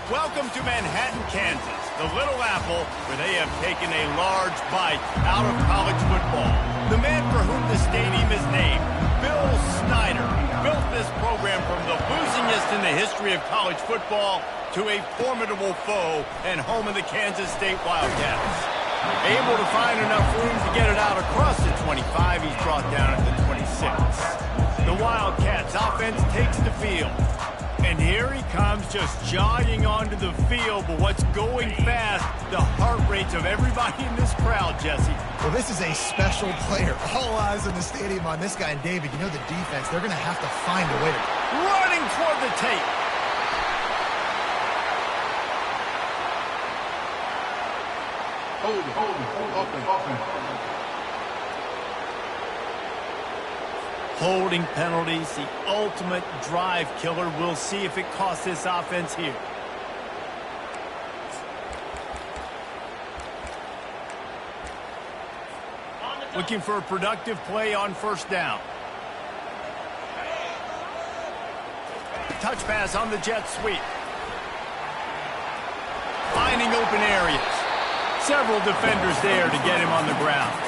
Welcome to Manhattan, Kansas, the Little Apple, where they have taken a large bite out of college football. The man for whom the stadium is named, Bill Snyder, built this program from the losingest in the history of college football to a formidable foe and home of the Kansas State Wildcats. Able to find enough room to get it out across the 25, he's brought down at the 26. The Wildcats offense takes the field. And here he comes, just jogging onto the field. But what's going fast, the heart rates of everybody in this crowd, Jesse. Well, this is a special player. All eyes in the stadium on this guy. And David, you know the defense, they're going to have to find a way to... Running toward the tape. Open. Holding penalties, the ultimate drive killer. We'll see if it costs this offense here. Looking for a productive play on first down. Touch pass on the jet sweep. Finding open areas. Several defenders there to get him on the ground.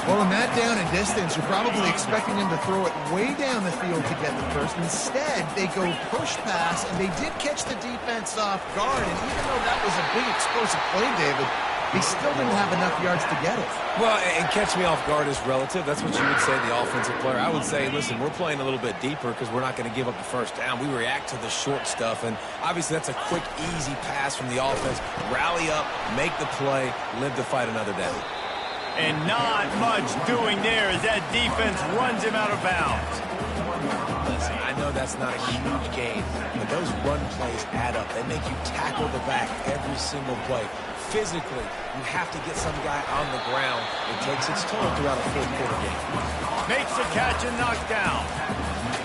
Well, in that down and distance, you're probably expecting him to throw it way down the field to get the first. Instead, they go push pass, and they did catch the defense off guard. And even though that was a big explosive play, David, they still didn't have enough yards to get it. Well, and catch me off guard is relative. That's what you would say, the offensive player. I would say, listen, we're playing a little bit deeper because we're not going to give up the first down. We react to the short stuff, and obviously that's a quick, easy pass from the offense. Rally up, make the play, live to fight another day. And not much doing there as that defense runs him out of bounds. Listen, I know that's not a huge gain, but those run plays add up. They make you tackle the back every single play. Physically, you have to get some guy on the ground. It takes its toll throughout a fourth-quarter game. Makes the catch and knocked down.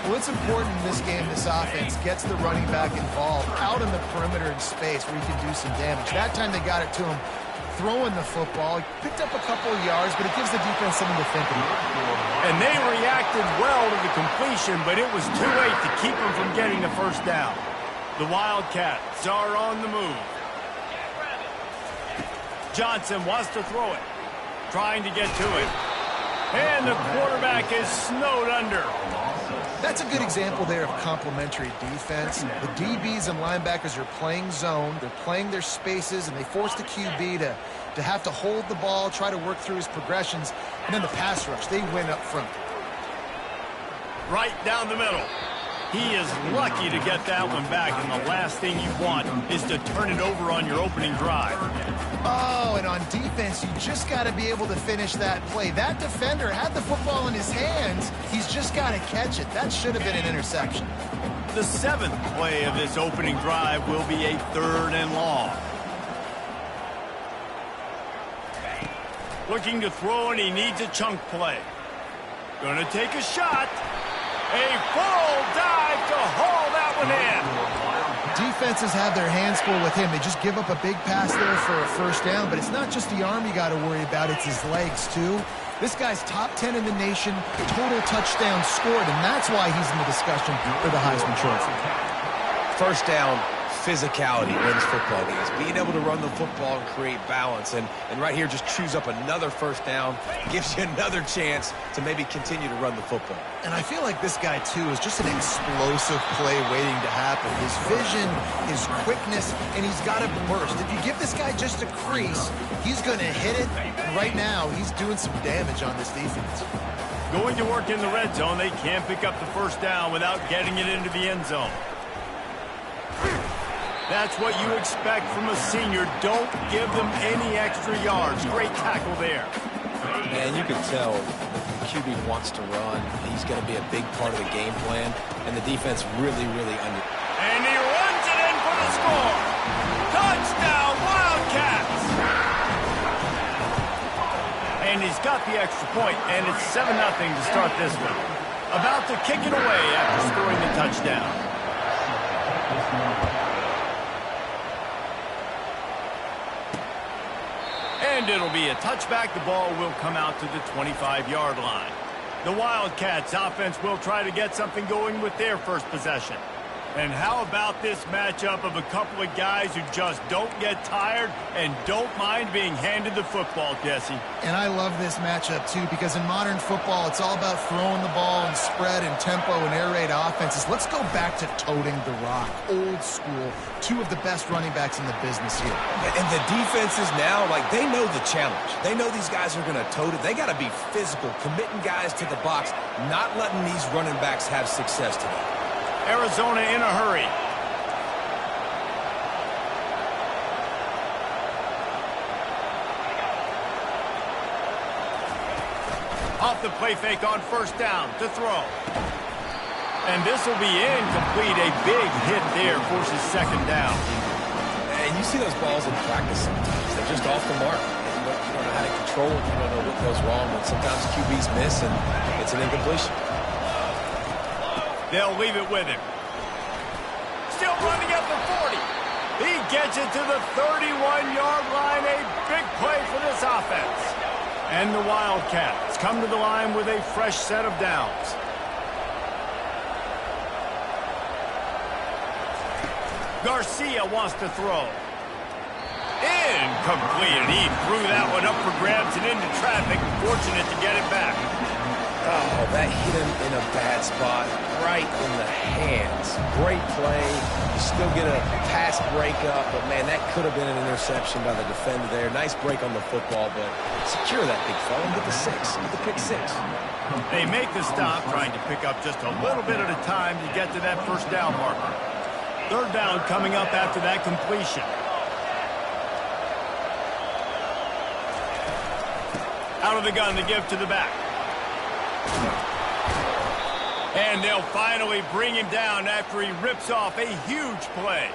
Well, it's important in this game, this offense gets the running back involved out in the perimeter in space where he can do some damage. That time they got it to him. Throwing the football, he picked up a couple of yards, but it gives the defense something to think about. And they reacted well to the completion, but it was too late to keep them from getting the first down. The Wildcats are on the move. Johnson wants to throw it, trying to get to it. And the quarterback is snowed under. That's a good example there of complementary defense. The DBs and linebackers are playing zone. They're playing their spaces, and they force the QB to have to hold the ball, try to work through his progressions. And then the pass rush, they win up front. Right down the middle. He is lucky to get that one back, and the last thing you want is to turn it over on your opening drive. Oh, and on defense, you just got to be able to finish that play. That defender had the football in his hands. He's just got to catch it. That should have been an interception. The seventh play of this opening drive will be a 3rd and long. Looking to throw, and he needs a chunk play. Gonna take a shot. A full dive to haul that one in. Defenses have their hands full with him. They just give up a big pass there for a first down, but it's not just the arm you got to worry about, it's his legs too. This guy's top 10 in the nation, total touchdowns scored, and that's why he's in the discussion for the Heisman Trophy. First down, physicality wins football games. Being able to run the football and create balance, and right here just chews up another first down, gives you another chance to maybe continue to run the football. And I feel like this guy, too, is just an explosive play waiting to happen. His vision, his quickness, and he's got to burst. If you give this guy just a crease, he's going to hit it. And right now, he's doing some damage on this defense. Going to work in the red zone, they can't pick up the first down without getting it into the end zone. That's what you expect from a senior. Don't give them any extra yards. Great tackle there. And you can tell the QB wants to run. He's going to be a big part of the game plan. And the defense really under. And he runs it in for the score. Touchdown, Wildcats. And he's got the extra point, and it's 7-0 to start this one. About to kick it away after scoring the touchdown. And it'll be a touchback. The ball will come out to the 25-yard line. The Wildcats offense will try to get something going with their first possession. And how about this matchup of a couple of guys who just don't get tired and don't mind being handed the football, Jesse? And I love this matchup, too, because in modern football, it's all about throwing the ball and spread and tempo and air raid offenses. Let's go back to toting the rock. Old school. Two of the best running backs in the business here. And the defenses now, like, they know the challenge. They know these guys are going to tote it. They got to be physical, committing guys to the box, not letting these running backs have success today. Arizona in a hurry. Off the play fake on first down to throw. And this will be incomplete. A big hit there forces second down. And you see those balls in practice sometimes. They're just off the mark. You don't know how to control it. You don't know what goes wrong. But sometimes QBs miss, and it's an incompletion. They'll leave it with him. Still running at the 40. He gets it to the 31-yard line. A big play for this offense. And the Wildcats come to the line with a fresh set of downs. Garcia wants to throw. Incomplete. He threw that one up for grabs and into traffic. Fortunate to get it back. Oh, that hit him in a bad spot, right in the hands. Great play. You still get a pass breakup, but, man, that could have been an interception by the defender there. Nice break on the football, but secure that big fella and get the six. Get the pick six. They make the stop, trying to pick up just a little bit at a time to get to that first down marker. Third down coming up after that completion. Out of the gun to give to the back. And they'll finally bring him down after he rips off a huge play.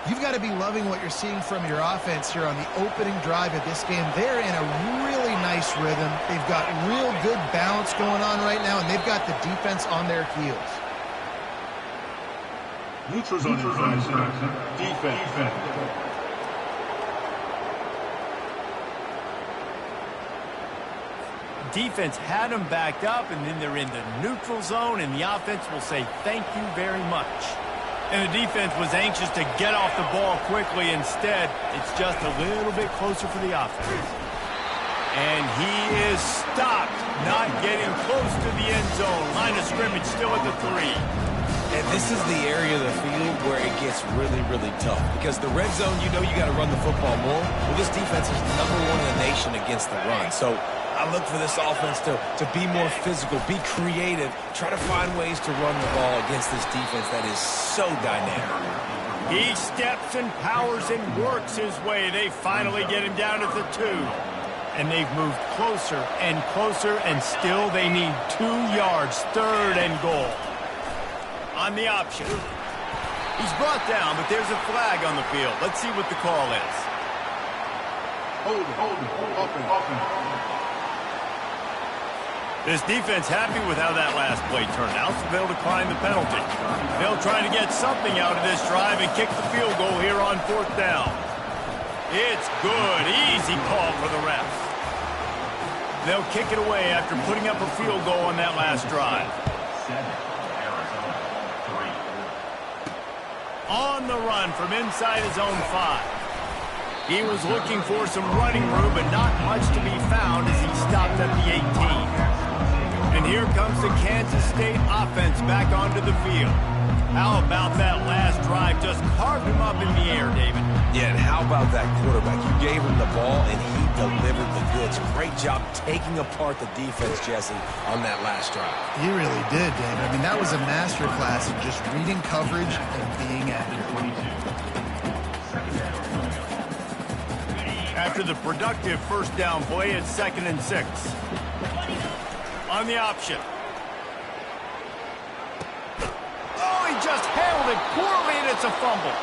You've got to be loving what you're seeing from your offense here on the opening drive of this game. They're in a really nice rhythm. They've got real good balance going on right now, and they've got the defense on their heels. Neutral zone defense. Defense had them backed up, and then they're in the neutral zone, and the offense will say thank you very much. And the defense was anxious to get off the ball quickly. Instead, it's just a little bit closer for the offense. And he is stopped, not getting close to the end zone. Line of scrimmage still at the 3. And this is the area of the field where it gets really, really tough. Because the red zone, you know you got to run the football more. Well, this defense is #1 in the nation against the run. So I look for this offense to be more physical, be creative, try to find ways to run the ball against this defense that is so dynamic. He steps and powers and works his way. They finally get him down at the 2. And they've moved closer and closer, and still they need 2 yards, third and goal. On the option. He's brought down, but there's a flag on the field. Let's see what the call is. Hold it. This defense happy with how that last play turned out, so they'll decline the penalty. They'll try to get something out of this drive and kick the field goal here on 4th down. It's good. Easy call for the refs. They'll kick it away after putting up a field goal on that last drive. On the run from inside his own 5. He was looking for some running room, but not much to be found as he stopped at the 18. And here comes the Kansas State offense back onto the field. How about that last drive? Just carved him up in the air, David. Yeah, and how about that quarterback? You gave him the ball, and he delivered the goods. Great job taking apart the defense, Jesse, on that last drive. He really did, David. I mean, that was a masterclass of just reading coverage and being accurate. After the productive first down play, it's 2nd and 6. On the option. Oh, he just handled it poorly, and it's a fumble.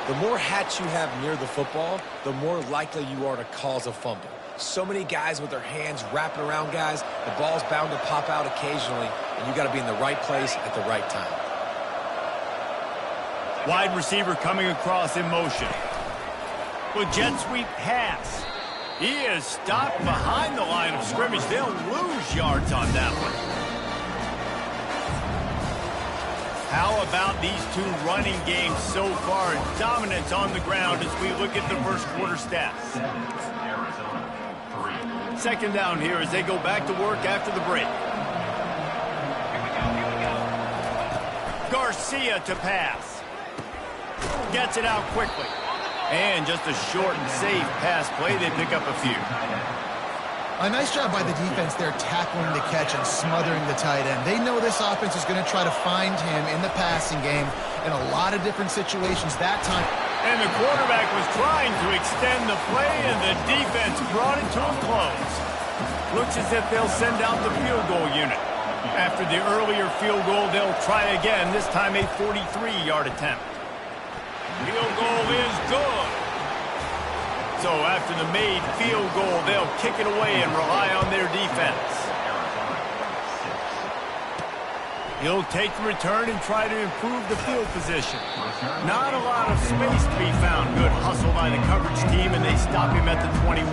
The more hats you have near the football, the more likely you are to cause a fumble. So many guys with their hands wrapping around guys, the ball's bound to pop out occasionally, and you got to be in the right place at the right time. Wide receiver coming across in motion. With jet sweep pass. He is stopped behind the line of scrimmage. They'll lose yards on that one. How about these two running games so far? Dominance on the ground as we look at the first quarter stats. Second down here as they go back to work after the break. Garcia to pass. Gets it out quickly. And just a short and safe pass play. They pick up a few. A nice job by the defense there tackling the catch and smothering the tight end. They know this offense is going to try to find him in the passing game in a lot of different situations that time. And the quarterback was trying to extend the play, and the defense brought it to a close. Looks as if they'll send out the field goal unit. After the earlier field goal, they'll try again, this time a 43-yard attempt. Field goal is good. So after the made field goal, they'll kick it away and rely on their defense. He'll take the return and try to improve the field position. Not a lot of space to be found. Good hustle by the coverage team, and they stop him at the 21.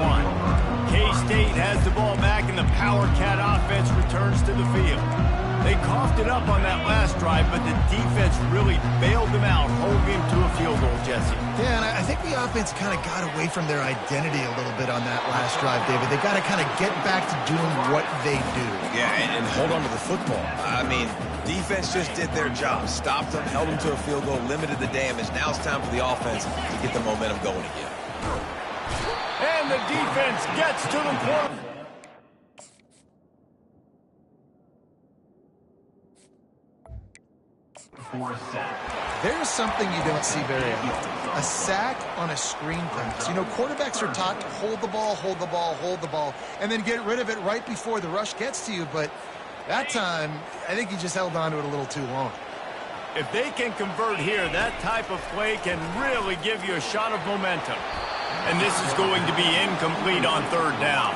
K-State has the ball back, and the Power Cat offense returns to the field. They coughed it up on that last drive, but the defense really bailed them out, holding him to a field goal, Jesse. Yeah, and I think the offense kind of got away from their identity a little bit on that last drive, David. They got to kind of get back to doing what they do. Yeah, and hold on to the football. I mean, defense just did their job. Stopped them, held them to a field goal, limited the damage. Now it's time for the offense to get the momentum going again. And the defense gets to the quarter. There's something you don't see very often. A sack on a screen pass. You know, quarterbacks are taught to hold the ball, hold the ball, hold the ball, and then get rid of it right before the rush gets to you. But that time, I think he just held on to it a little too long. If they can convert here, that type of play can really give you a shot of momentum. And this is going to be incomplete on third down.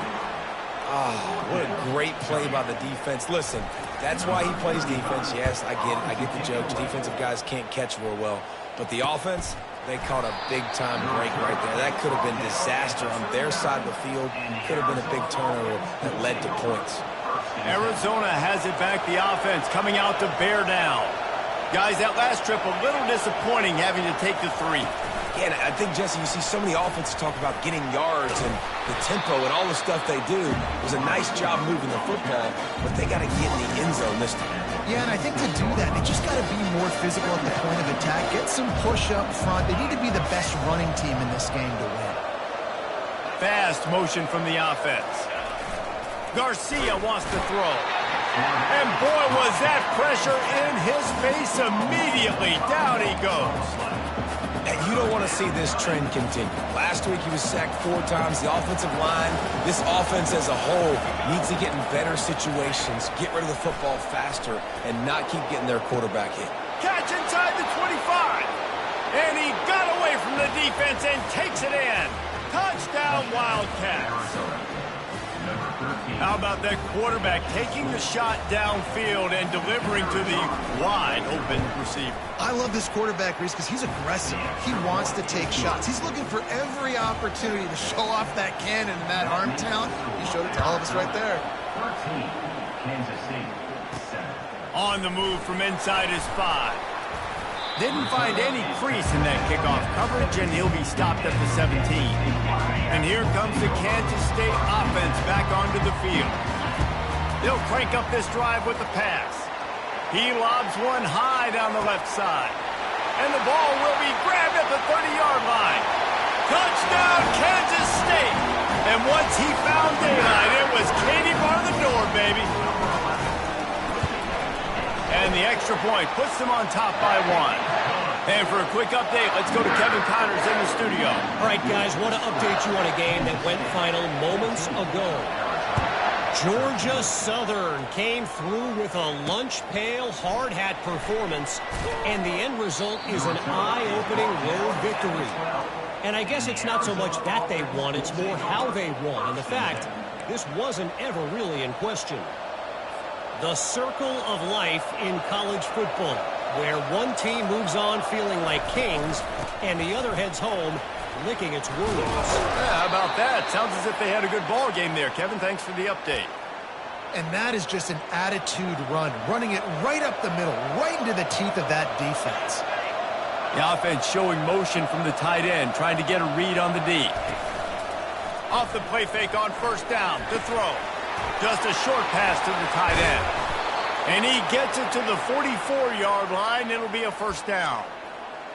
Oh, what a great play by the defense. Listen, that's why he plays defense. Yes, I get it. I get the jokes. Defensive guys can't catch real well. But the offense, they caught a big-time break right there. That could have been disaster on their side of the field. Could have been a big turnover that led to points. Arizona has it back, the offense coming out to bear down. Guys, that last trip a little disappointing having to take the 3. Yeah, and I think, Jesse, you see so many offenses talk about getting yards and the tempo and all the stuff they do. It was a nice job moving the football, but they got to get in the end zone this time. Yeah, and I think to do that, they just got to be more physical at the point of attack. Get some push up front. They need to be the best running team in this game to win. Fast motion from the offense. Garcia wants to throw. And boy, was that pressure in his face immediately. Down he goes. And you don't want to see this trend continue. Last week he was sacked 4 times. The offensive line, this offense as a whole, needs to get in better situations, get rid of the football faster, and not keep getting their quarterback hit. Catch inside the 25. And he got away from the defense and takes it in. Touchdown, Wildcats. How about that quarterback taking the shot downfield and delivering to the wide-open receiver? I love this quarterback, Reese, because he's aggressive. He wants to take shots. He's looking for every opportunity to show off that cannon and that arm talent. He showed it to all of us right there. On the move from inside his 5. Didn't find any crease in that kickoff coverage, and he'll be stopped at the 17. And here comes the Kansas State offense back onto the field. They'll crank up this drive with the pass. He lobs one high down the left side. And the ball will be grabbed at the 30-yard line. Touchdown, Kansas State! And once he found daylight, it was Katie bar the door, baby. And the extra point puts them on top by 1. And for a quick update, let's go to Kevin Connors in the studio. All right, guys, want to update you on a game that went final moments ago. Georgia Southern came through with a lunch pail hard hat performance, and the end result is an eye-opening road victory. And I guess it's not so much that they won, it's more how they won. And the fact, this wasn't ever really in question. The circle of life in college football, where one team moves on feeling like kings and the other heads home licking its wounds. Yeah, how about that? Sounds as if they had a good ball game there. Kevin, thanks for the update. And that is just an attitude run, running it right up the middle, right into the teeth of that defense. The offense showing motion from the tight end, trying to get a read on the D. Off the play fake on first down to throw. Just a short pass to the tight end. And he gets it to the 44-yard line. It'll be a first down.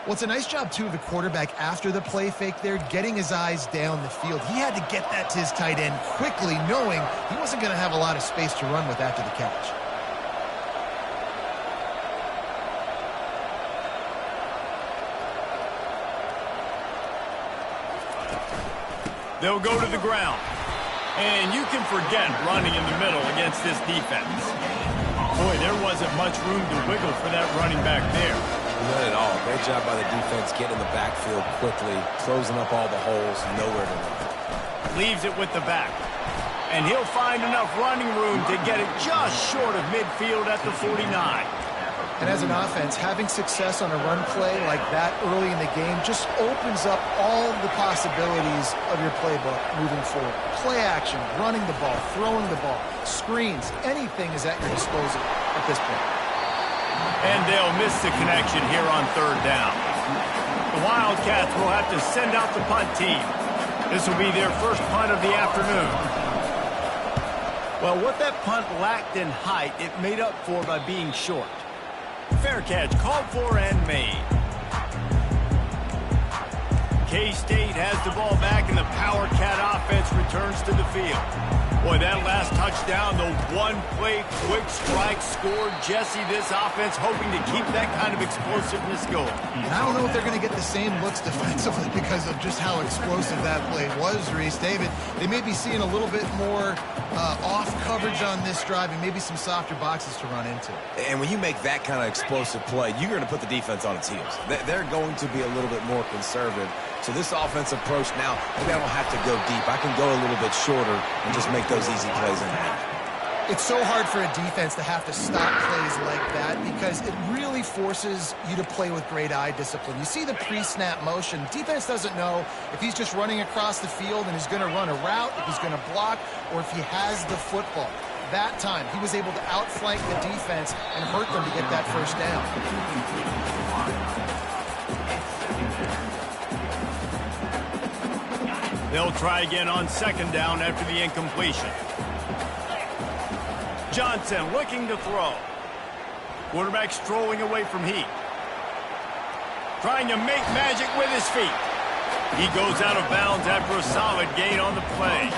Well, it's a nice job, too, of the quarterback after the play fake there, getting his eyes down the field. He had to get that to his tight end quickly, knowing he wasn't going to have a lot of space to run with after the catch. They'll go to the ground. And you can forget running in the middle against this defense. Boy, there wasn't much room to wiggle for that running back there. Not at all. Great job by the defense getting in the backfield quickly, closing up all the holes, nowhere to run. Leaves it with the back. And he'll find enough running room to get it just short of midfield at the 49. And as an offense, having success on a run play like that early in the game just opens up all the possibilities of your playbook moving forward. Play action, running the ball, throwing the ball, screens, anything is at your disposal at this point. And they'll miss the connection here on third down. The Wildcats will have to send out the punt team. This will be their first punt of the afternoon. Well, what that punt lacked in height, it made up for by being short. Fair catch called for and made. K-State has the ball back and the Power Cat offense returns to the field. Boy, that last touchdown, the one-play quick strike scored. Jesse, this offense hoping to keep that kind of explosiveness going. And I don't know if they're going to get the same looks defensively because of just how explosive that play was, Reese. David, they may be seeing a little bit more off coverage on this drive and maybe some softer boxes to run into. And when you make that kind of explosive play, you're going to put the defense on its heels. They're going to be a little bit more conservative. So this offensive approach now, maybe I don't have to go deep. I can go a little bit shorter and just make those easy plays in there. It's so hard for a defense to have to stop plays like that because it really forces you to play with great eye discipline. You see the pre-snap motion. Defense doesn't know if he's just running across the field and he's going to run a route, if he's going to block, or if he has the football. That time, he was able to outflank the defense and hurt them to get that first down. They'll try again on second down after the incompletion. Johnson looking to throw. Quarterback strolling away from Heat. Trying to make magic with his feet. He goes out of bounds after a solid gain on the play.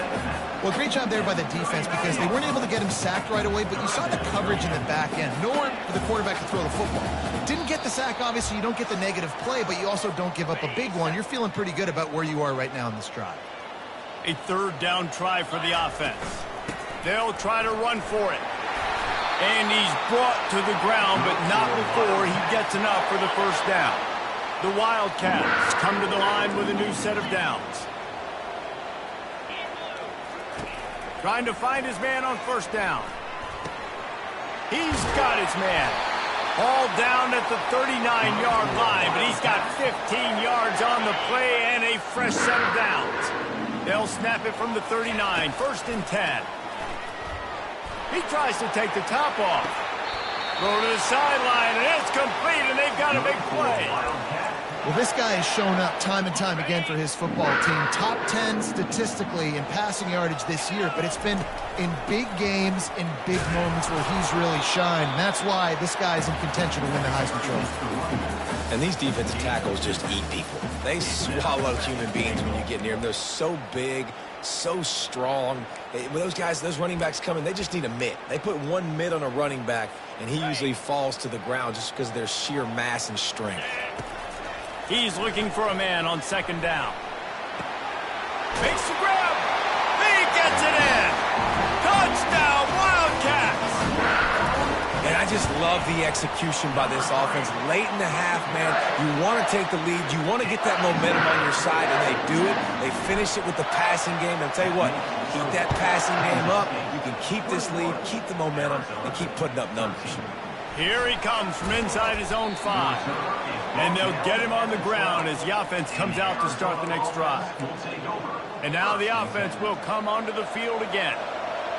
Well, great job there by the defense because they weren't able to get him sacked right away, but you saw the coverage in the back end. Nowhere for the quarterback to throw the football. Didn't get the sack, obviously. You don't get the negative play, but you also don't give up a big one. You're feeling pretty good about where you are right now in this drive. A third down try for the offense. They'll try to run for it. And he's brought to the ground, but not before he gets enough for the first down. The Wildcats come to the line with a new set of downs. Trying to find his man on first down. He's got his man. All down at the 39-yard line, but he's got 15 yards on the play and a fresh set of downs. They'll snap it from the 39, first and 10. He tries to take the top off. Throw to the sideline, and it's complete, and they've got a big play. Well, this guy has shown up time and time again for his football team. Top 10 statistically in passing yardage this year, but it's been in big games, in big moments where he's really shined. And that's why this guy's in contention to win the Heisman Trophy. And these defensive tackles just eat people. They swallow human beings when you get near them. They're so big, so strong. When those guys, those running backs come in, they just need a mitt. They put one mitt on a running back, and he usually falls to the ground just because of their sheer mass and strength. He's looking for a man on second down. Makes the grab. He gets it in. Touchdown, Wildcats. And I just love the execution by this offense. Late in the half, man, you want to take the lead. You want to get that momentum on your side, and they do it. They finish it with the passing game. And I'll tell you what, keep that passing game up. You can keep this lead, keep the momentum, and keep putting up numbers. Here he comes from inside his own 5. And they'll get him on the ground as the offense comes out to start the next drive. And now the offense will come onto the field again.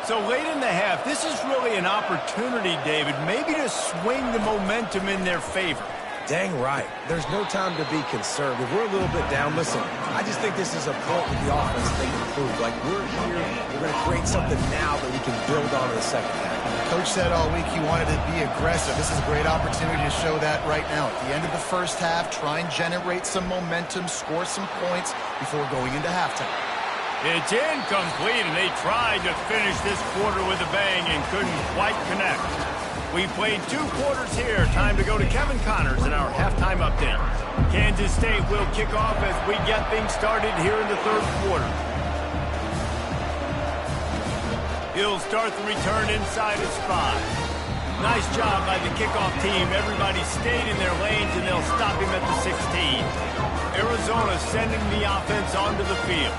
So late in the half, this is really an opportunity, David, maybe to swing the momentum in their favor. Dang right. There's no time to be concerned. If we're a little bit down, listen, I just think this is a point with the offense they can improve. Like, we're here, we're going to create something now that we can build on in the second half. Coach said all week he wanted to be aggressive. This is a great opportunity to show that right now. At the end of the first half, try and generate some momentum, score some points before going into halftime. It's incomplete, and they tried to finish this quarter with a bang and couldn't quite connect. We played 2 quarters here. Time to go to Kevin Connors in our halftime update. Kansas State will kick off as we get things started here in the 3rd quarter. He'll start the return inside his 5. Nice job by the kickoff team. Everybody stayed in their lanes, and they'll stop him at the 16. Arizona sending the offense onto the field.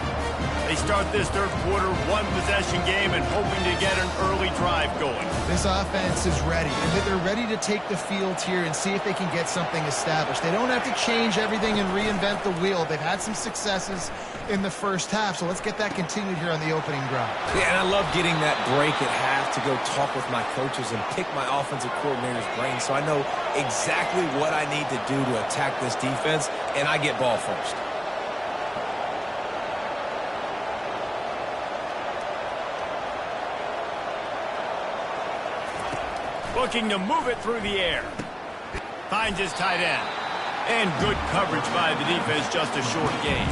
They start this 3rd quarter 1-possession game and hoping to get an early drive going. This offense is ready, and they're ready to take the field here and see if they can get something established. They don't have to change everything and reinvent the wheel. They've had some successes in the first half, so let's get that continued here on the opening drive. Yeah, and I love getting that break at half to go talk with my coaches and pick my offensive coordinator's brain so I know exactly what I need to do to attack this defense, and I get ball first. Looking to move it through the air. Finds his tight end. And good coverage by the defense, just a short gain.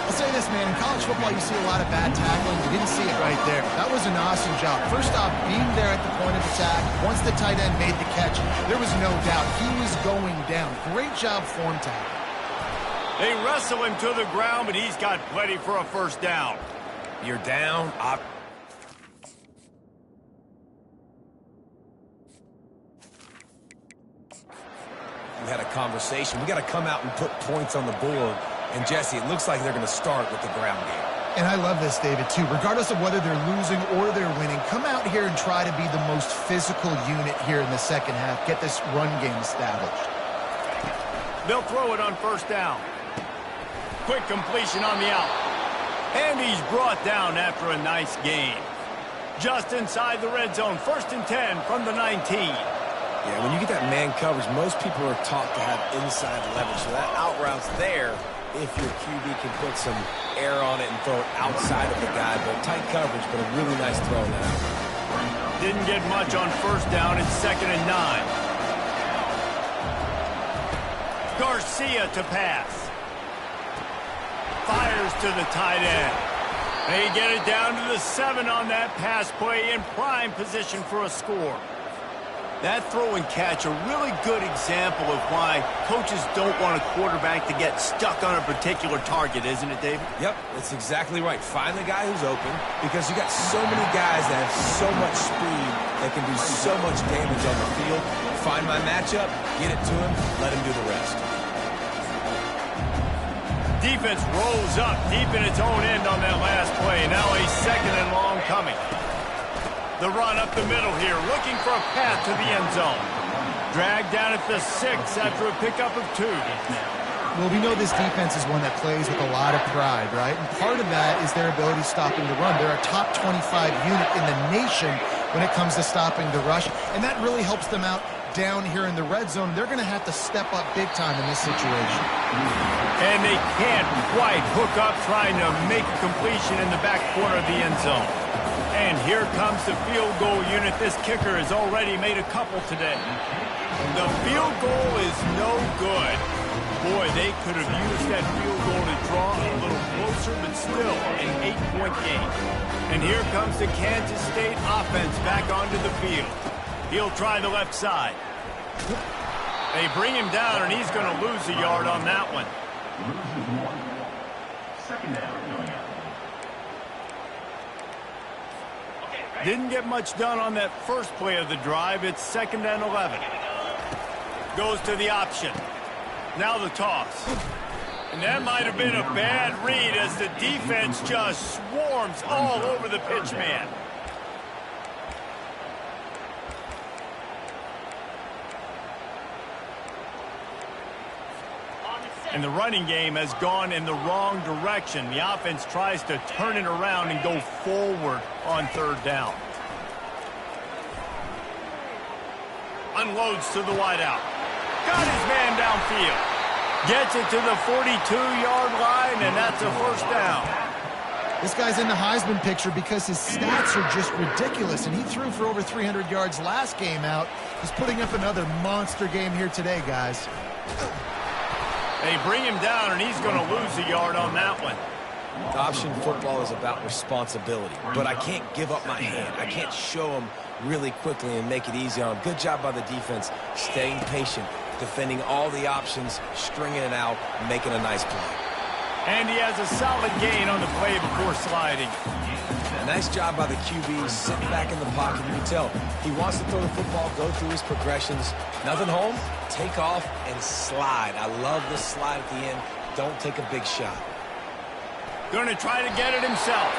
I'll say this, man. In college football, you see a lot of bad tackling. You didn't see it right there. That was an awesome job. First off, being there at the point of attack. Once the tight end made the catch, there was no doubt he was going down. Great job form tackle. They wrestle him to the ground, but he's got plenty for a first down. You're down. We had a conversation. We got to come out and put points on the board. And, Jesse, it looks like they're going to start with the ground game. And I love this, David, too. Regardless of whether they're losing or they're winning, come out here and try to be the most physical unit here in the second half. Get this run game established. They'll throw it on first down. Quick completion on the out. And he's brought down after a nice gain. Just inside the red zone. 1st and 10 from the 19. Yeah, when you get that man coverage, most people are taught to have inside leverage. So that out route's there if your QB can put some air on it and throw it outside of the guy. But tight coverage, but a really nice throw in that out route. Didn't get much on first down. It's 2nd and 9. Garcia to pass. Fires to the tight end. They get it down to the 7 on that pass play in prime position for a score. That throw and catch, a really good example of why coaches don't want a quarterback to get stuck on a particular target, isn't it, David? Yep, that's exactly right. Find the guy who's open because you got so many guys that have so much speed that can do so much damage on the field. Find my matchup, get it to him, let him do the rest. Defense rolls up deep in its own end on that last play. Now a 2nd and long coming. The run up the middle here, looking for a path to the end zone. Dragged down at the 6 after a pickup of 2. Well, we know this defense is one that plays with a lot of pride, right? And part of that is their ability stopping the run. They're a top 25 unit in the nation when it comes to stopping the rush, and that really helps them out down here in the red zone. They're going to have to step up big time in this situation. And they can't quite hook up trying to make a completion in the back corner of the end zone. And here comes the field goal unit. This kicker has already made a couple today. The field goal is no good. Boy, they could have used that field goal to draw a little closer, but still an 8-point game. And here comes the Kansas State offense back onto the field. He'll try the left side. They bring him down, and he's going to lose a yard on that one. Second down. Didn't get much done on that first play of the drive. It's 2nd and 11. Goes to the option. Now the toss. And that might have been a bad read as the defense just swarms all over the pitch man. On the And the running game has gone in the wrong direction. The offense tries to turn it around and go forward on third down. Unloads to the wideout. Got his man downfield. Gets it to the 42-yard line, and that's a first down. This guy's in the Heisman picture because his stats are just ridiculous, and he threw for over 300 yards last game out. He's putting up another monster game here today, guys. They bring him down, and he's going to lose a yard on that one. Option football is about responsibility, but I can't give up my hand. I can't show him really quickly and make it easy on him. Good job by the defense, staying patient, defending all the options, stringing it out, making a nice play. And he has a solid gain on the play before sliding. Nice job by the QB, sitting back in the pocket. You can tell he wants to throw the football, go through his progressions. Nothing home, take off and slide. I love the slide at the end. Don't take a big shot. Going to try to get it himself.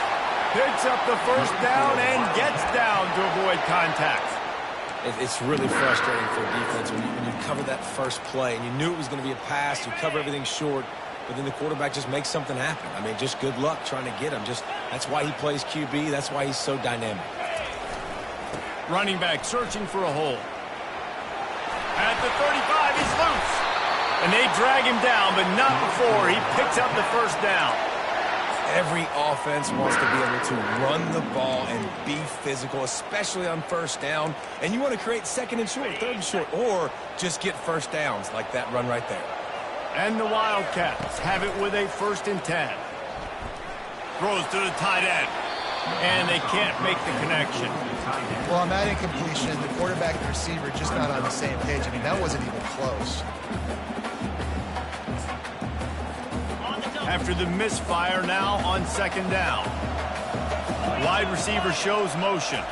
Picks up the first down and gets down to avoid contact. It's really frustrating for a defense when you cover that first play and you knew it was going to be a pass. You cover everything short, but then the quarterback just makes something happen. I mean, just good luck trying to get him. That's why he plays QB. That's why he's so dynamic. Running back searching for a hole. At the 35, he's loose. And they drag him down, but not before he picks up the first down. Every offense wants to be able to run the ball and be physical, especially on first down. And you want to create second and short, third and short, or just get first downs like that run right there. And the Wildcats have it with a 1st and 10. Throws to the tight end. And they can't make the connection. Well, on that incompletion, the quarterback and receiver just not on the same page. I mean, that wasn't even close. After the misfire, now on 2nd down. Wide receiver shows motion.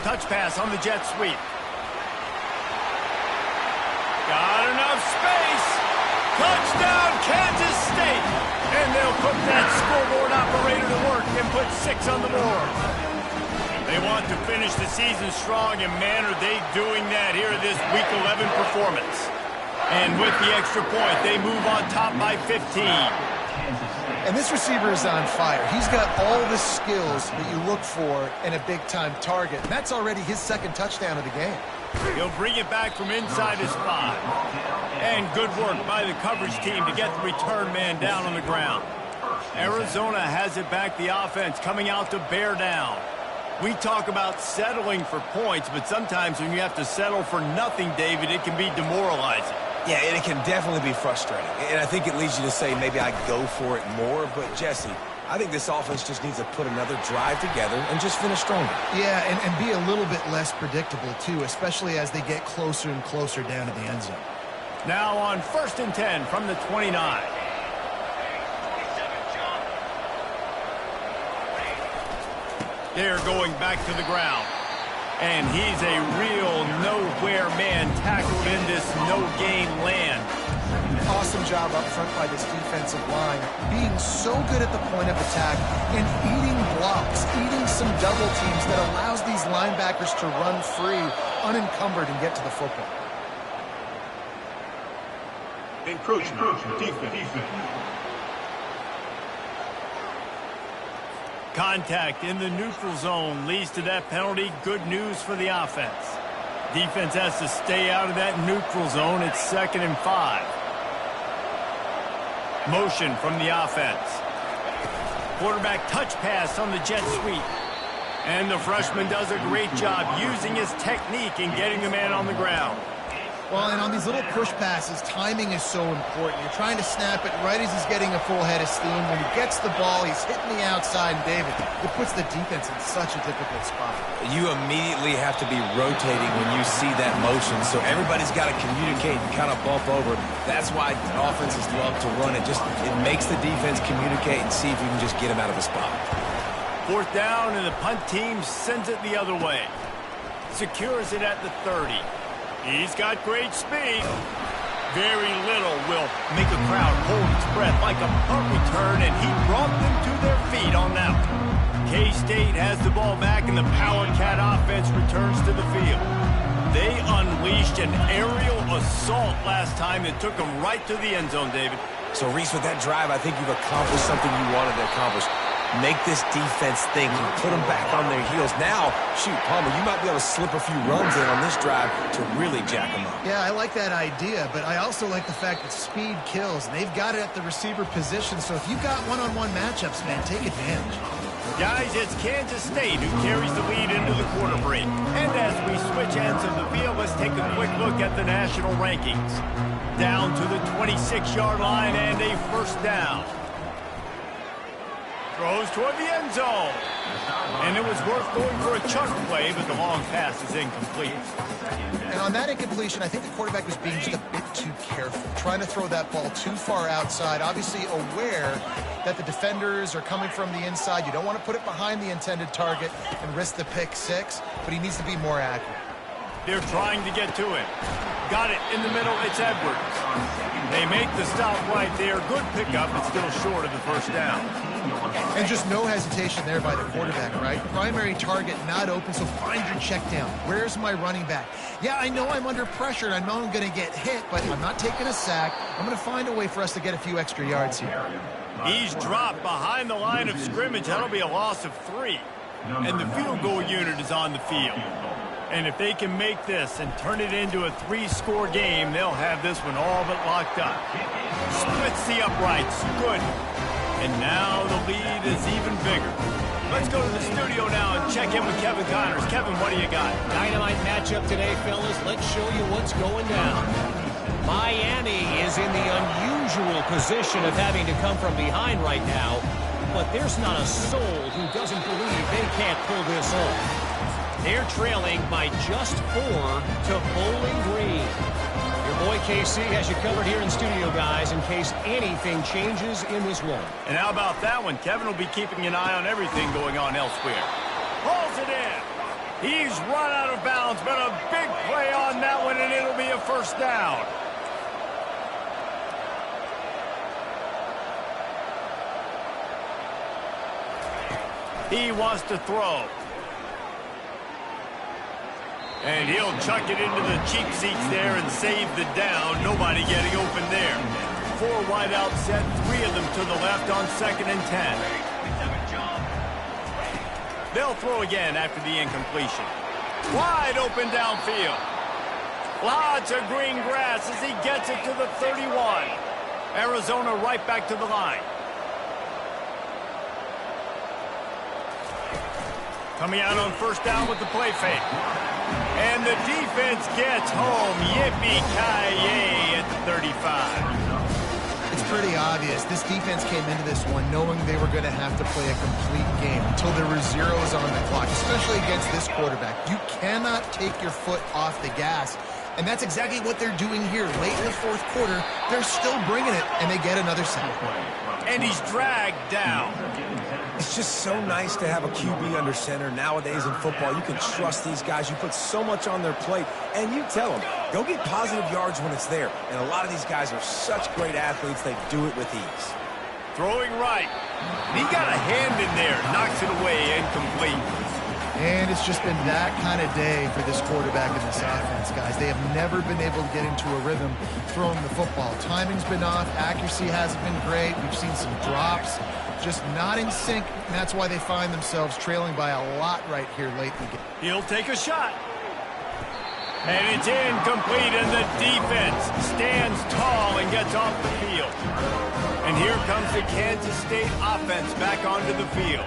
Touch pass on the jet sweep. Got enough space. Touchdown, Kansas State. And they'll put that scoreboard operator to work and put 6 on the board. They want to finish the season strong, and man, are they doing that here in this Week 11 performance. And with the extra point, they move on top by 15. And this receiver is on fire. He's got all the skills that you look for in a big-time target. And that's already his 2nd touchdown of the game. He'll bring it back from inside his 5. And good work by the coverage team to get the return man down on the ground. Arizona has it back, the offense coming out to bear down. We talk about settling for points, but sometimes when you have to settle for nothing, David, it can be demoralizing. Yeah, and it can definitely be frustrating. And I think it leads you to say maybe I go for it more. But, Jesse, I think this offense just needs to put another drive together and just finish stronger. Yeah, and be a little bit less predictable, too, especially as they get closer and closer down to the end zone. Now on 1st and 10 from the 29. They're going back to the ground. And he's a real nowhere man tackled in this no-gain land. Awesome job up front by this defensive line, being so good at the point of attack and eating blocks, eating some double teams that allows these linebackers to run free, unencumbered, and get to the football. Encroachment. Defense. Contact in the neutral zone leads to that penalty. Good news for the offense. Defense has to stay out of that neutral zone. It's 2nd and 5. Motion from the offense. Quarterback touch pass on the jet sweep. And the freshman does a great job using his technique and getting the man on the ground. Well, and on these little push passes, timing is so important. You're trying to snap it right as he's getting a full head of steam. When he gets the ball, he's hitting the outside, and David, it puts the defense in such a difficult spot. You immediately have to be rotating when you see that motion, so everybody's got to communicate and kind of bump over. That's why offenses love to run it. It makes the defense communicate and see if you can just get him out of the spot. 4th down, and the punt team sends it the other way. Secures it at the 30. He's got great speed. Very little will make a crowd hold its breath like a punt return, and he brought them to their feet on that one. K-State has the ball back, and the Power Cat offense returns to the field. They unleashed an aerial assault last time that took them right to the end zone, David. So, Reese, with that drive, I think you've accomplished something you wanted to accomplish. Make this defense think and put them back on their heels. Now, shoot, Palmer, you might be able to slip a few runs in on this drive to really jack them up. Yeah, I like that idea, but I also like the fact that speed kills. And they've got it at the receiver position, so if you've got one-on-one matchups, man, take advantage. Guys, it's Kansas State who carries the lead into the quarter break. And as we switch ends of the field, let's take a quick look at the national rankings. Down to the 26-yard line and a first down. Throws toward the end zone. And it was worth going for a chunk play, but the long pass is incomplete. And on that incompletion, I think the quarterback was being just a bit too careful, trying to throw that ball too far outside, obviously aware that the defenders are coming from the inside. You don't want to put it behind the intended target and risk the pick six, but he needs to be more accurate. They're trying to get to him. Got it in the middle. It's Edwards. They make the stop right there. Good pickup, but still short of the first down. And just no hesitation there by the quarterback, right? Primary target not open, so find your check down. Where's my running back? Yeah, I know I'm under pressure, and I know I'm going to get hit, but I'm not taking a sack. I'm going to find a way for us to get a few extra yards here. He's dropped behind the line of scrimmage. That'll be a loss of 3. And the field goal unit is on the field. And if they can make this and turn it into a 3-score game, they'll have this one all but locked up. Splits the uprights. Good. And now the lead is even bigger. Let's go to the studio now and check in with Kevin Connors. Kevin, what do you got? Dynamite matchup today, fellas. Let's show you what's going down. Miami is in the unusual position of having to come from behind right now, but there's not a soul who doesn't believe they can't pull this off. They're trailing by just 4 to Bowling Green. Your boy KC has you covered here in studio, guys, in case anything changes in this one. And how about that one? Kevin will be keeping an eye on everything going on elsewhere. Pulls it in. He's run out of bounds, but a big play on that one, and it'll be a first down. He wants to throw. And he'll chuck it into the cheap seats there and save the down. Nobody getting open there. 4 wide out set, 3 of them to the left on 2nd and 10. They'll throw again after the incompletion. Wide open downfield. Lots of green grass as he gets it to the 31. Arizona right back to the line. Coming out on first down with the play fake. And the defense gets home. Yippee-ki-yay at the 35. It's pretty obvious. This defense came into this one knowing they were going to have to play a complete game until there were zeros on the clock, especially against this quarterback. You cannot take your foot off the gas. And that's exactly what they're doing here. Late in the 4th quarter, they're still bringing it, and they get another sack. And he's dragged down. It's just so nice to have a QB under center nowadays in football. You can trust these guys. You put so much on their plate, and you tell them, go get positive yards when it's there. And a lot of these guys are such great athletes, they do it with ease. Throwing right. He got a hand in there, knocks it away, incomplete. And it's just been that kind of day for this quarterback in this offense, guys. They have never been able to get into a rhythm throwing the football. Timing's been off. Accuracy hasn't been great. We've seen some drops. Just not in sync, and that's why they find themselves trailing by a lot right here late in the game. He'll take a shot. And it's incomplete, and the defense stands tall and gets off the field. And here comes the Kansas State offense back onto the field.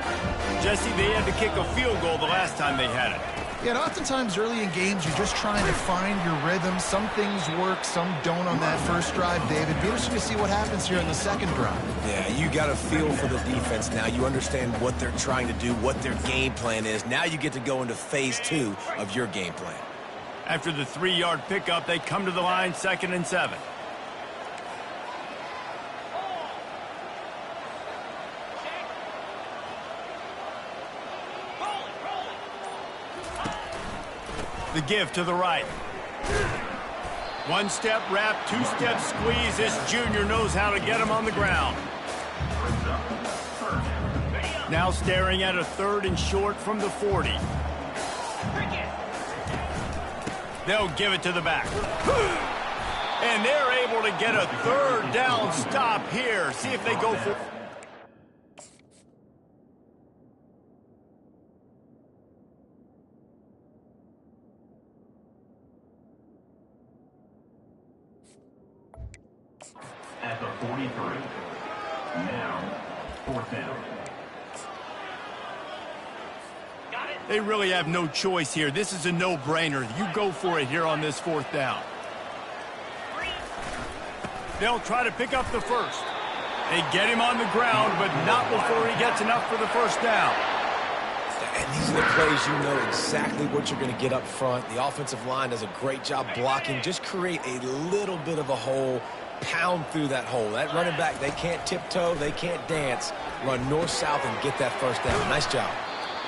Jesse, they had to kick a field goal the last time they had it. Yeah, and oftentimes early in games, you're just trying to find your rhythm. Some things work, some don't on that first drive, David. Be interesting to see what happens here in the second drive. Yeah, you got a feel for the defense now. You understand what they're trying to do, what their game plan is. Now you get to go into phase 2 of your game plan. After the 3-yard pickup, they come to the line, 2nd and 7. The give to the right. 1-step wrap, 2-step squeeze. This junior knows how to get him on the ground. Now staring at a 3rd and short from the 40. They'll give it to the back. And they're able to get a third down stop here. See if they go for... At the 43. Now, fourth down. They really have no choice here. This is a no-brainer. You go for it here on this fourth down. They'll try to pick up the first. They get him on the ground, but not before he gets enough for the first down. And these are the plays you know exactly what you're going to get up front. The offensive line does a great job blocking. Just create a little bit of a hole, pound through that hole. That running back, they can't tiptoe, they can't dance. Run north-south and get that first down. Nice job.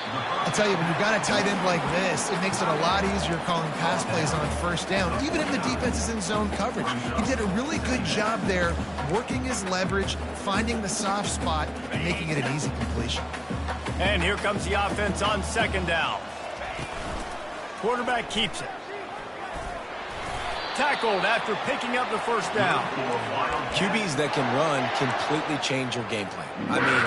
I'll tell you, when you've got a tight end like this, it makes it a lot easier calling pass plays on first down, even if the defense is in zone coverage. He did a really good job there, working his leverage, finding the soft spot, and making it an easy completion. And here comes the offense on second down. Quarterback keeps it. Tackled after picking up the first down. QBs that can run completely change your game plan. I mean,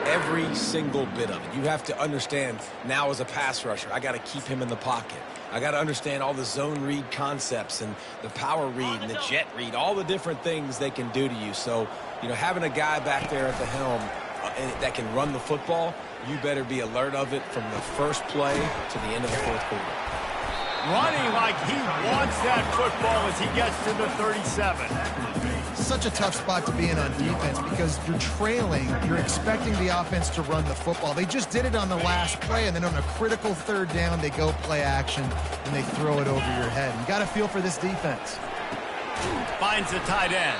every single bit of it. You have to understand now as a pass rusher, I got to keep him in the pocket. I got to understand all the zone read concepts and the power read and the jet read, all the different things they can do to you. So, you know, having a guy back there at the helm that can run the football, you better be alert of it from the first play to the end of the fourth quarter. Running like he wants that football as he gets to the 37. Such a tough spot to be in on defense because you're trailing, you're expecting the offense to run the football. They just did it on the last play, and then on a critical third down, they go play action, and they throw it over your head. You got to feel for this defense. Finds the tight end.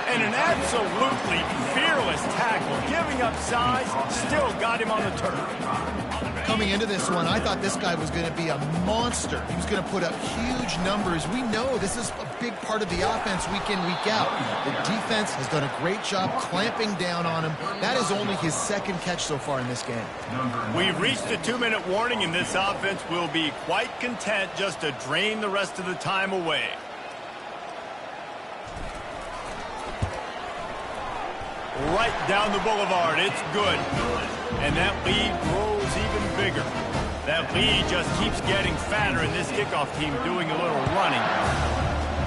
And an absolutely fearless tackle, giving up size, still got him on the turf. Coming into this one, I thought this guy was going to be a monster. He was going to put up huge numbers. We know this is a big part of the offense week in, week out. The defense has done a great job clamping down on him. That is only his second catch so far in this game. We've reached a 2-minute warning, and this offense will be quite content just to drain the rest of the time away. Right down the boulevard. It's good. And that lead grows even bigger. That lead just keeps getting fatter, and this kickoff team doing a little running.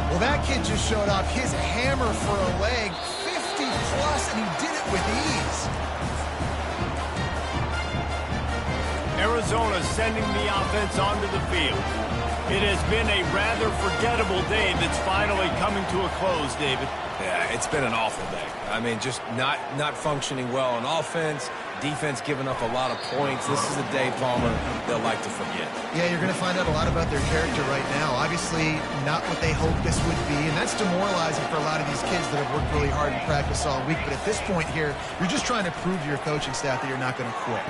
Well, that kid just showed off his hammer for a leg, 50-plus, and he did it with ease. Arizona sending the offense onto the field. It has been a rather forgettable day that's finally coming to a close, David. Yeah, it's been an awful day. I mean, just not functioning well on offense, defense giving up a lot of points. This is a day, Palmer, they'll like to forget. Yeah, you're going to find out a lot about their character right now. Obviously, not what they hoped this would be, and that's demoralizing for a lot of these kids that have worked really hard in practice all week. But at this point here, you're just trying to prove to your coaching staff that you're not going to quit.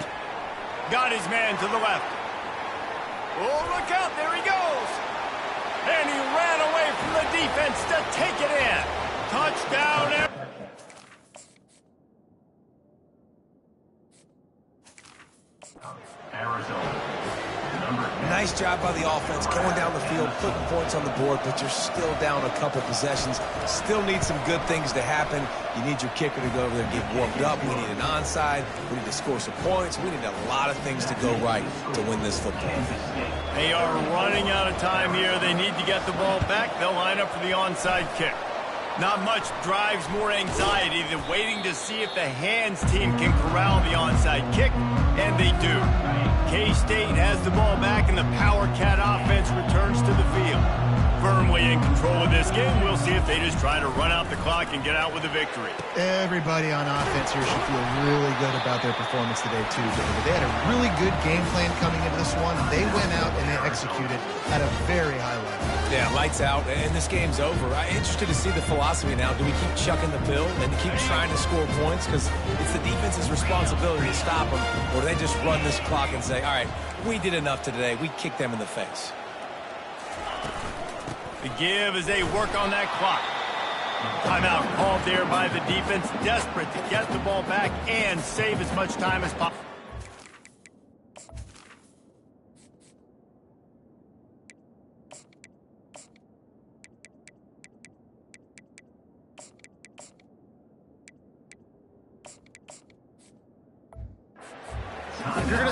Got his man to the left. Oh, look out, there he goes. And he ran away from the defense to take it in. Touchdown. Arizona. Nice job by the offense going down the field, putting points on the board, but you're still down a couple possessions. Still need some good things to happen. You need your kicker to go over there and get warmed up. We need an onside. We need to score some points. We need a lot of things to go right to win this football. They are running out of time here. They need to get the ball back. They'll line up for the onside kick. Not much drives more anxiety than waiting to see if the hands team can corral the onside kick, and they do. K-State has the ball back, and the Power Cat offense returns to the field. Firmly in control of this game. We'll see if they just try to run out the clock and get out with a victory. Everybody on offense here should feel really good about their performance today, too, David. They had a really good game plan coming into this one. They went out and they executed at a very high level. Yeah, lights out, and this game's over. I'm interested to see the philosophy now. Do we keep chucking the pill and keep trying to score points? Because it's the defense's responsibility to stop them, or do they just run this clock and say, all right, we did enough today. We kicked them in the face. The give as they work on that clock. Timeout called there by the defense, desperate to get the ball back and save as much time as possible.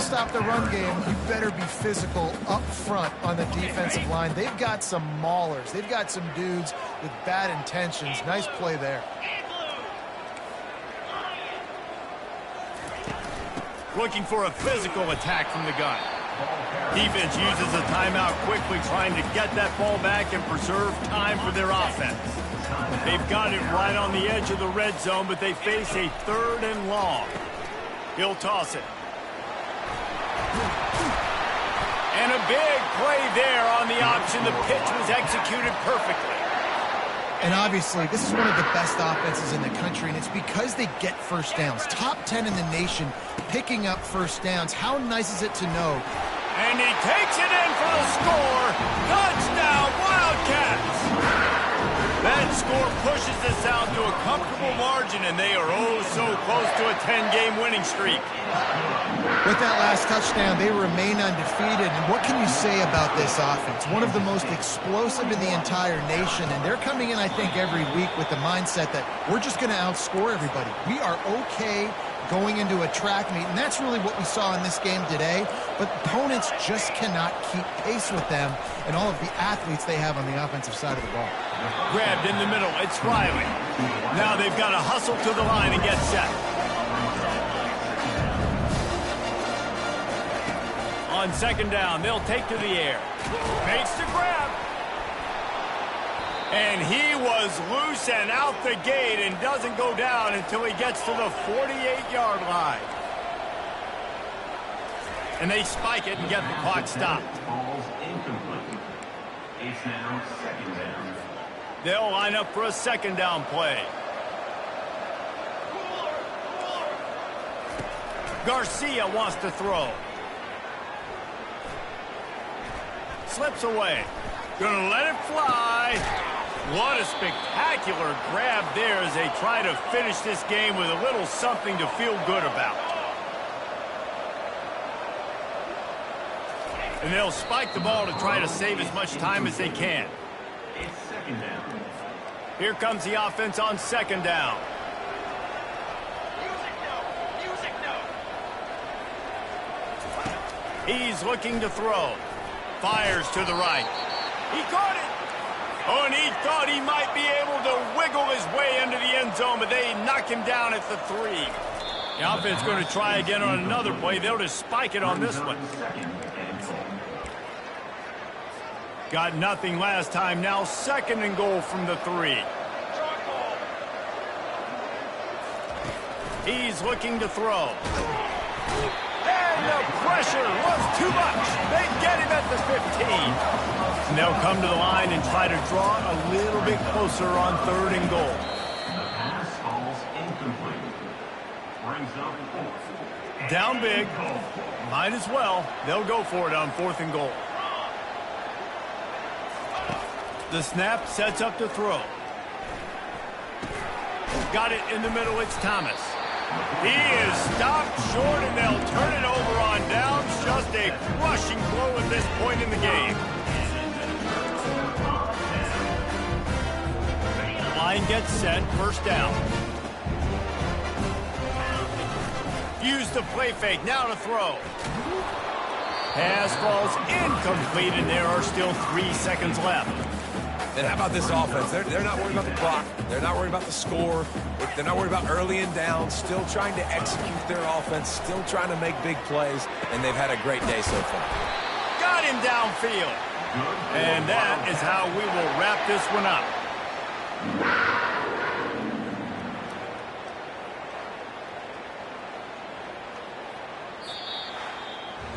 stop the run game, you better be physical up front on the defensive line. They've got some maulers. They've got some dudes with bad intentions. Nice play there. Looking for a physical attack from the gun. Defense uses a timeout quickly, trying to get that ball back and preserve time for their offense. They've got it right on the edge of the red zone, but they face a 3rd and long. He'll toss it. And a big play there on the option. The pitch was executed perfectly. And obviously, this is one of the best offenses in the country, and it's because they get first downs. Top 10 in the nation picking up first downs. How nice is it to know? And he takes it in for the score. Touchdown, Wildcats! That score pushes this out to a comfortable margin, and they are oh so close to a 10-game winning streak. With that last touchdown, they remain undefeated. And what can you say about this offense? One of the most explosive in the entire nation, and they're coming in, I think, every week with the mindset that we're just going to outscore everybody. We are okay going into a track meet, and that's really what we saw in this game today. But opponents just cannot keep pace with them and all of the athletes they have on the offensive side of the ball. Grabbed in the middle. It's Riley. Now they've got to hustle to the line and get set. On 2nd down, they'll take to the air. Makes the grab. And he was loose and out the gate and doesn't go down until he gets to the 48-yard line. And they spike it and get the clock stopped. Ball's incomplete. It's now 2nd down. They'll line up for a 2nd down play. Garcia wants to throw. Slips away. Gonna let it fly. What a spectacular grab there as they try to finish this game with a little something to feel good about. And they'll spike the ball to try to save as much time as they can. It's 2nd down. Here comes the offense on 2nd down. He's looking to throw. Fires to the right. He caught it. Oh, and he thought he might be able to wiggle his way into the end zone, but they knock him down at the 3. The offense going to try again on another play. They'll just spike it on this one. Got nothing last time. Now 2nd and goal from the 3. He's looking to throw. And the pressure was too much. They get him at the 15. And they'll come to the line and try to draw a little bit closer on 3rd and goal. The pass falls incomplete. Brings up 4th. Down big. Might as well. They'll go for it on 4th and goal. The snap sets up to throw. Got it in the middle. It's Thomas. He is stopped short, and they'll turn it over on downs. Just a crushing blow at this point in the game. Line gets set. 1st down. Use the play fake. Now to throw. Pass falls incomplete, and there are still 3 seconds left. And how about this offense? They're not worried about the clock. They're not worried about the score. They're not worried about early and down. Still trying to execute their offense. Still trying to make big plays. And they've had a great day so far. Got him downfield. And that is how we will wrap this one up.